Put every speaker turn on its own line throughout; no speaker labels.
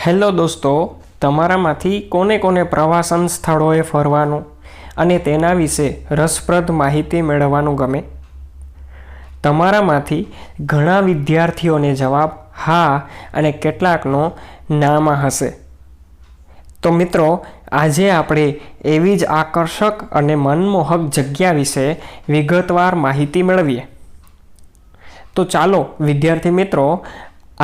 Hello દોસ્તો, તમારામાંથી કોને કોને પ્રવાસન સ્થળોએ ફરવાનું અને તેના વિશે રસપ્રદ માહિતી મેળવવાનું ગમે? તમારામાંથી ઘણા વિદ્યાર્થીઓને જવાબ હા અને કેટલાકનો નામાં હશે. તો મિત્રો, આજે આપણે એવી જ આકર્ષક અને મનમોહક જગ્યા વિશે વિગતવાર માહિતી મેળવીએ. તો ચાલો વિદ્યાર્થી મિત્રો,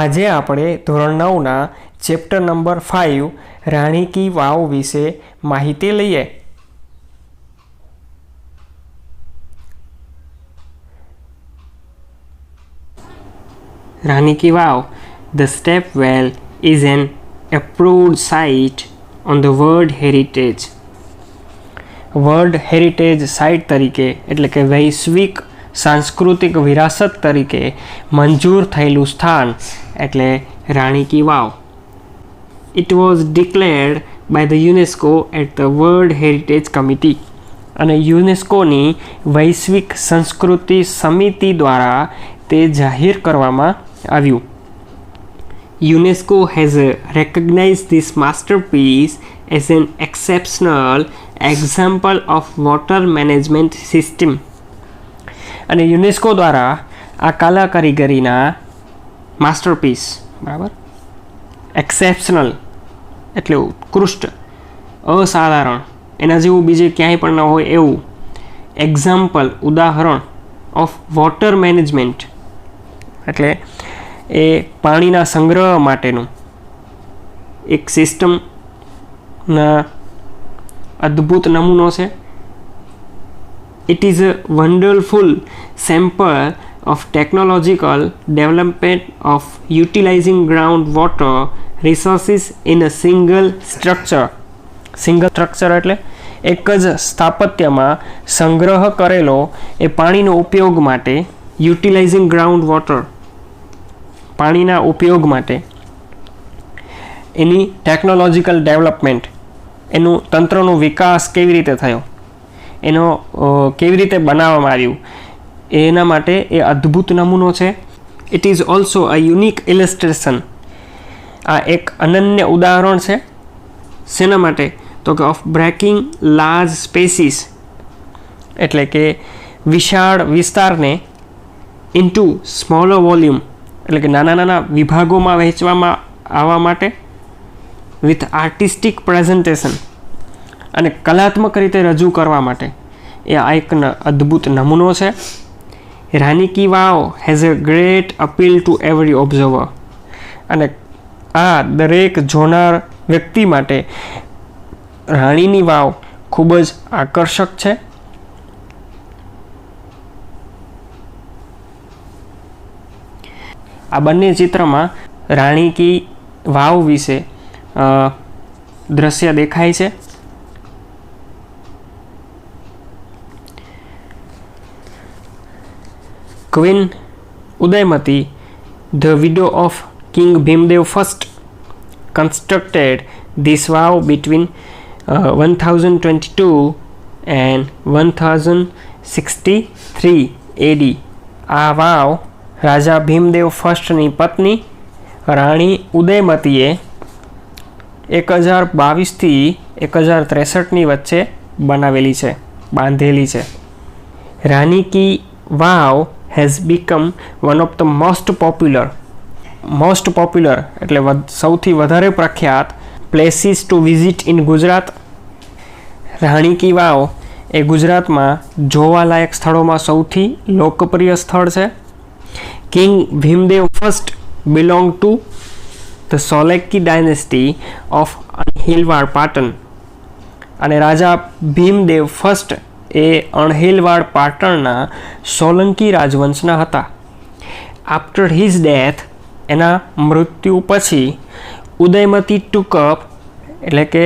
આજે આપણે ધોરણ 9ના ચેપ્ટર નંબર 5 રાણી કી વાવ વિશે માહિતી લઈએ. રાણી કી વાવ, the stepwell is an approved site on the World Heritage site તરીકે એટલે કે વૈશ્વિક સાંસ્કૃતિક વિરાસત તરીકે મંજૂર થયેલું સ્થાન એટલે રાણી કી વાવ. It was declared by the UNESCO at the World Heritage Committee અને યુનેસ્કોની વૈશ્વિક સંસ્કૃતિ સમિતિ દ્વારા તે જાહેર કરવામાં આવ્યું. UNESCO has recognized this masterpiece as an exceptional example of water management system. અને યુનેસ્કો દ્વારા આ કલા કારીગરીના માસ્ટરપીસ, બરાબર, એક્સેપ્શનલ એટલે ઉત્કૃષ્ટ, અસાધારણ, એના જેવું બીજે ક્યાંય પણ ન હોય એવું એક્ઝામ્પલ, ઉદાહરણ ઓફ વોટર મેનેજમેન્ટ એટલે એ પાણીના સંગ્રહ માટેનું એક સિસ્ટમના અદ્ભુત નમૂનો છે. It is a wonderful sample of technological development of utilizing groundwater resources in a single structure. Single structure એટલે એક જ સ્થાપત્યમાં સંગ્રહ કરેલો એ પાણીનો ઉપયોગ માટે, યુટિલાઇઝિંગ ગ્રાઉન્ડ વોટર, પાણીના ઉપયોગ માટે એની ટેકનોલોજીકલ ડેવલપમેન્ટ, એનું તંત્રનો વિકાસ કેવી રીતે થયો, એનો કેવી રીતે બનાવવામાં આવ્યું, એના માટે એ અદ્ભુત નમૂનો છે. It is also a unique illustration. આ એક અનન્ય ઉદાહરણ છે. શેના માટે? તો કે ઓફ બ્રેકિંગ લાર્જ સ્પેસીસ એટલે કે વિશાળ વિસ્તારને ઇન્ટુ સ્મોલર વોલ્યુમ એટલે કે નાના નાના વિભાગોમાં વહેંચવામાં આવવા માટે, વિથ આર્ટિસ્ટિક પ્રેઝન્ટેશન અને કલાત્મક રીતે રજૂ કરવા માટે એ આ એક અદ્ભુત નમૂનો છે. Rani ki Vav has a great appeal to every observer અને આ દરેક જોનાર વ્યક્તિ માટે રાણીની વાવ ખૂબ જ આકર્ષક છે. આ બંને ચિત્રમાં રાણી કી વાવ વિશે દ્રશ્ય દેખાય છે. Queen Udaymati, the widow of King Bhimdev I, constructed this vow between 1022 and 1063 AD. આ વાવ રાજા ભીમદેવ ફર્સ્ટની પત્ની રાણી ઉદયમતીએ 1022થી 1063ની વચ્ચે બનાવેલી છે, બાંધેલી છે. રાણી કી વાવ has become one of the most popular એટલે સૌથી વધારે પ્રખ્યાત places to visit in Gujarat. રાણી કી વાવ એ ગુજરાતમાં જોવાલાયક સ્થળોમાં સૌથી લોકપ્રિય સ્થળ છે. King Bhimdev first belong to the Solanki dynasty of Anhilwad Patan અને રાજા ભીમદેવ ફર્સ્ટ એ અણહિલવાડ પાટણના સોલંકી રાજવંશના હતા. આફ્ટર હિઝ ડેથ, એના મૃત્યુ પછી, ઉદયમતી ટુક અપ એટલે કે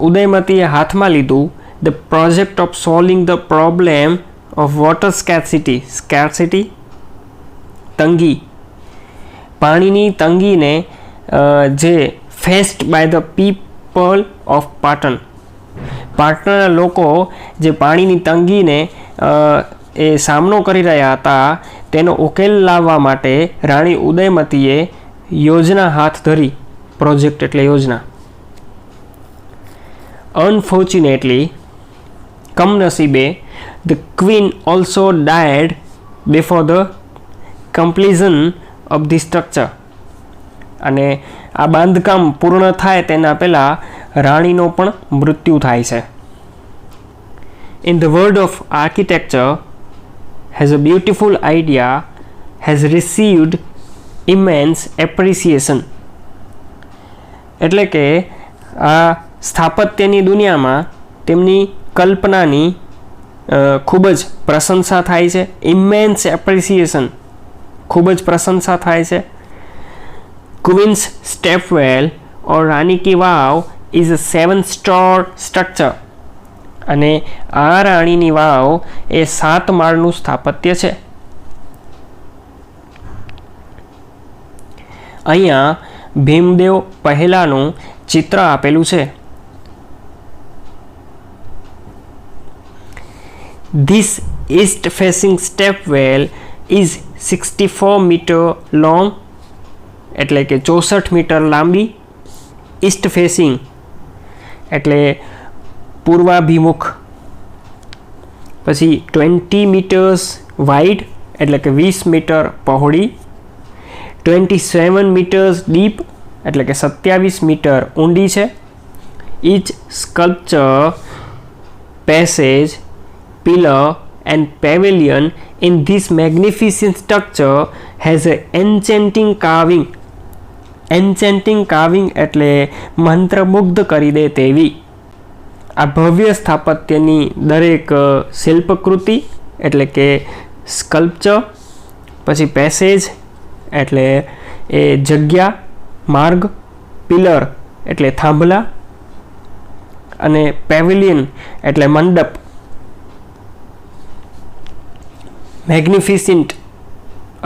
ઉદયમતીએ હાથમાં લીધું the project of solving the problem of water scarcity તંગી, પાણીની તંગીને જે faced by the people of Patan, પાટણના લોકો જે પાણીની તંગીને એ સામનો કરી રહ્યા હતા તેનો ઉકેલ લાવવા માટે રાણી ઉદયમતીએ યોજના હાથ ધરી પ્રોજેક્ટ એટલે યોજના. અનફોર્ચ્યુનેટલી, કમનસીબે, the queen also died before the completion of the structure. અને આ બાંધકામ પૂર્ણ થાય તેના પહેલાં રાણીનો પણ મૃત્યુ થાય છે. In the world of architecture, has a beautiful idea has received immense appreciation. એટલે કે આ સ્થાપત્યની દુનિયામાં તેમની કલ્પનાની ખૂબ જ પ્રશંસા થાય છે. ઇમેન્સ એપ્રિસિએશન, ખૂબ જ પ્રશંસા થાય છે. Queen's stepwell or Rani ki Vav is a 7-story structure. અને આ રાણીની વાવ એ 7 માળનું સ્થાપત્ય છે. અહીંયા ભીમદેવ પહેલાનું ચિત્ર આપેલું છે. This east facing stepwell is 64 meter long, એટલે કે 64 મીટર લાંબી. ઈસ્ટ ફેસિંગ એટલે પૂર્વાભિમુખ. પછી 20 meters વાઇડ એટલે કે 20 મીટર પહોળી. 27 meters deep એટલે કે 27 મીટર ઊંડી છે. Each sculpture, passage, pillar and pavilion in this magnificent structure has an enchanting carving. Enchanting carving એટલે મંત્રમુગ્ધ કરી દે તેવી. આ ભવ્ય સ્થાપત્યની દરેક શિલ્પકૃતિ એટલે કે સ્કલ્પચર, પછી પેસેજ એટલે એ જગ્યા, માર્ગ, પિલર એટલે થાંભલા, અને પેવિલિયન એટલે મંડપ. મેગ્નિફિસન્ટ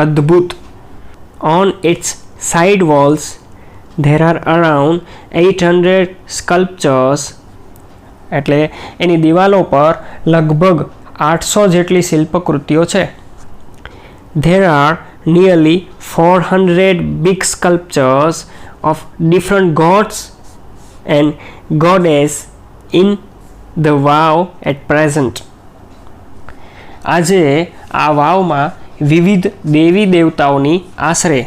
અદ્ભુત. On its side walls there are around 800 sculptures. એટલે એની દિવાલો પર લગભગ 800 જેટલી શિલ્પકૃતિઓ છે. There are nearly 400 big sculptures of different gods and goddess in the Vav at present. આજે આ વાવમાં વિવિધ દેવી દેવતાઓની આશરે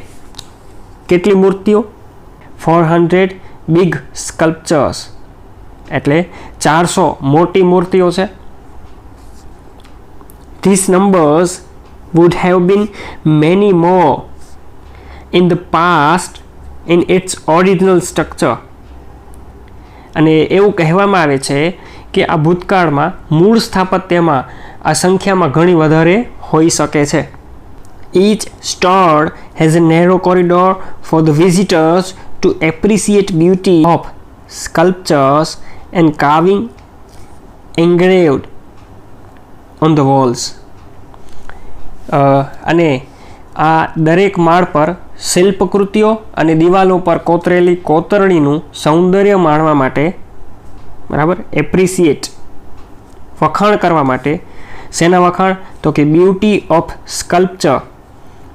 કેટલી મૂર્તિઓ? 400 બિગ સ્કલ્પચર્સ એટલે 400 મોટી મૂર્તિઓ છે. These numbers would have been many more in the past in its original structure. અને એવું કહેવામાં આવે છે કે આ ભૂતકાળમાં મૂળ સ્થાપત્યમાં આ સંખ્યામાં ઘણી વધારે હોઈ શકે છે. Each stall has a narrow corridor for the visitors to appreciate beauty of sculptures and carving engraved on the walls. અને આ દરેક માળ પર શિલ્પકૃતિઓ અને દિવાલો પર કોતરેલી કોતરણીનું સૌંદર્ય માણવા માટે, બરાબર, એપ્રિસિએટ, વખાણ કરવા માટે. શેના વખાણ? તો કે બ્યુટી ઓફ સ્કલ્પચર,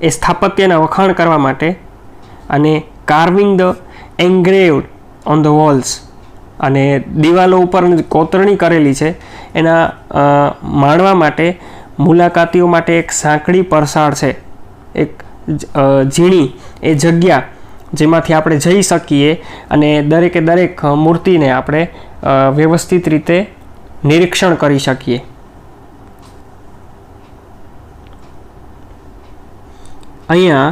એ સ્થાપત્યના વખાણ કરવા માટે. અને carving the engraved on the walls, અને દિવાલો ઉપર કોતરણી કરેલી છે એના માણવા માટે મુલાકાતીઓ માટે એક સાંકડી પરસાળ છે, એક ઝીણી એ જગ્યા જેમાંથી આપણે જઈ શકીએ અને દરેકે દરેક મૂર્તિને આપણે વ્યવસ્થિત રીતે નિરીક્ષણ કરી શકીએ. અહીંયા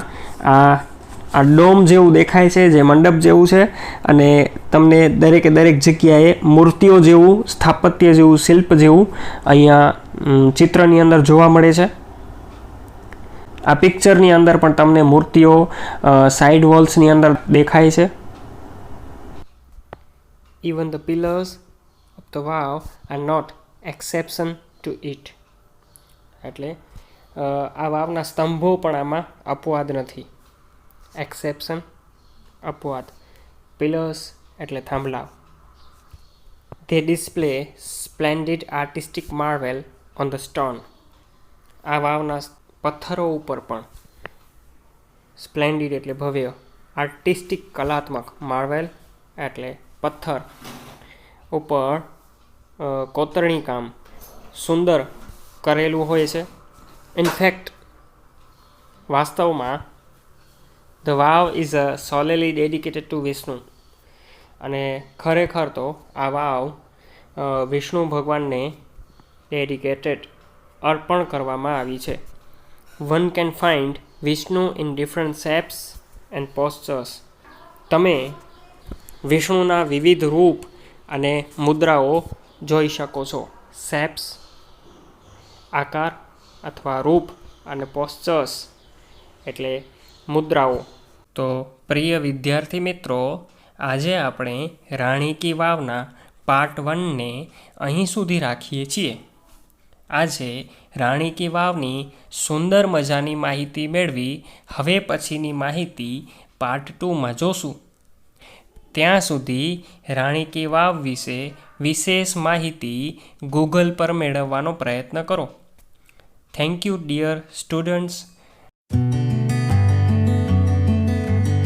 આ ડોમ જેવું દેખાય છે, જે મંડપ જેવું છે, અને તમને દરેકે દરેક જગ્યાએ મૂર્તિઓ જેવું, સ્થાપત્ય જેવું, શિલ્પ જેવું અહીંયા ચિત્રની અંદર જોવા મળે છે. આ પિક્ચરની અંદર પણ તમને મૂર્તિઓ સાઇડ વોલ્સની અંદર દેખાય છે. Even the pillars of the wow are not exception to it. એટલે આ વાવના સ્તંભો પણ આમાં અપવાદ નથી. એક્સેપ્શન, અપવાદ. પિલર્સ એટલે થાંભલા. They display splendid artistic marvel on the stone. આ વાવના પથ્થરો ઉપર પણ સ્પ્લેન્ડિડ એટલે ભવ્ય, આર્ટિસ્ટિક કલાત્મક, માર્વેલ એટલે પથ્થર ઉપર કોતરણી કામ સુંદર કરેલું હોય છે. ઇનફેક્ટ વાસ્તવમાં the vav is a solely dedicated to Vishnu, અને ખરેખર તો આ વાવ વિષ્ણુ ભગવાનને ડેડિકેટેડ અર્પણ કરવામાં આવી છે. One can find Vishnu in different shapes and postures. તમે વિષ્ણુના વિવિધ રૂપ અને મુદ્રાઓ જોઈ શકો છો. શેપ્સ આકાર અથવા રૂપ, અને પોસ્ચર્સ એટલે મુદ્રાઓ. તો પ્રિય વિદ્યાર્થી મિત્રો, આજે આપણે રાણી કી વાવના પાર્ટ 1ને અહીં સુધી રાખીએ છીએ. આજે રાણી કી વાવની સુંદર મજાની માહિતી મેળવી. હવે પછીની માહિતી પાર્ટ 2માં જોશું. ત્યાં સુધી રાણી કી વાવ વિશે વિશેષ માહિતી ગૂગલ પર મેળવવાનો પ્રયત્ન કરો. Thank you dear students.